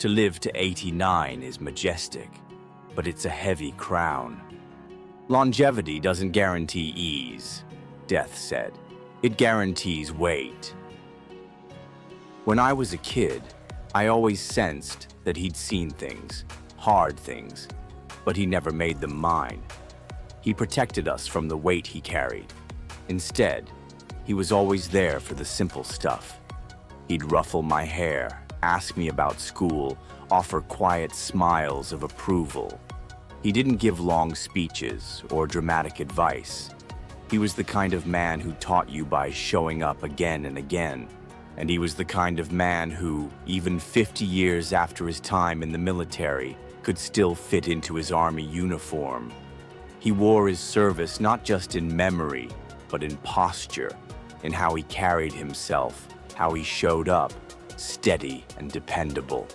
To live to 89 is majestic, but it's a heavy crown. Longevity doesn't guarantee ease, Death said. It guarantees weight. When I was a kid, I always sensed that he'd seen things, hard things, but he never made them mine. He protected us from the weight he carried. Instead, he was always there for the simple stuff. He'd ruffle my hair, ask me about school, offer quiet smiles of approval. He didn't give long speeches or dramatic advice. He was the kind of man who taught you by showing up again and again. And he was the kind of man who, even 50 years after his time in the military, could still fit into his army uniform. He wore his service not just in memory, but in posture, in how he carried himself, how he showed up, steady and dependable.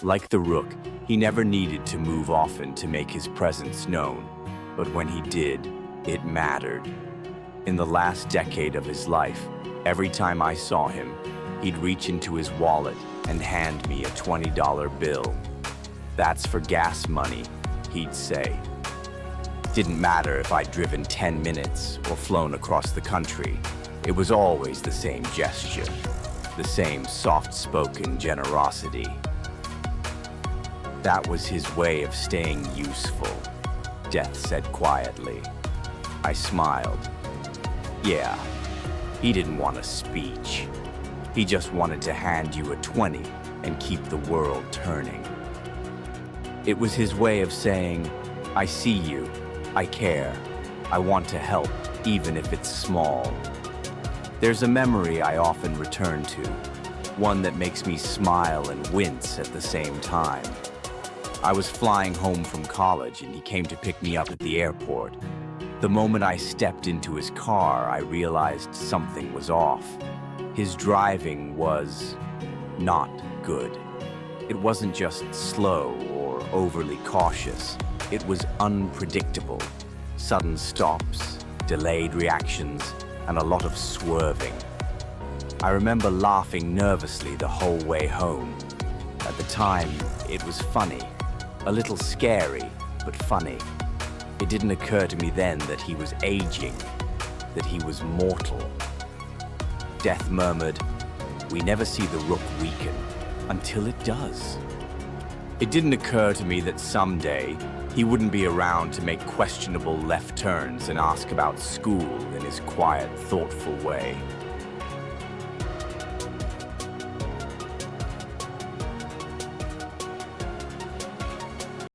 Like the Rook, he never needed to move often to make his presence known, but when he did, it mattered. In the last decade of his life, every time I saw him, he'd reach into his wallet and hand me a $20 bill. "That's for gas money," he'd say. Didn't matter if I'd driven 10 minutes or flown across the country. It was always the same gesture, the same soft-spoken generosity. That was his way of staying useful, Death said quietly. I smiled. Yeah, he didn't want a speech. He just wanted to hand you a 20 and keep the world turning. It was his way of saying, I see you, I care, I want to help, even if it's small. There's a memory I often return to, one that makes me smile and wince at the same time. I was flying home from college and he came to pick me up at the airport. The moment I stepped into his car, I realized something was off. His driving was not good. It wasn't just slow or overly cautious. It was unpredictable. Sudden stops, delayed reactions, and a lot of swerving. I remember laughing nervously the whole way home. At the time, it was funny. A little scary, but funny. It didn't occur to me then that he was aging, that he was mortal. Death murmured, "We never see the Rook weaken until it does." It didn't occur to me that someday he wouldn't be around to make questionable left turns and ask about school in his quiet, thoughtful way.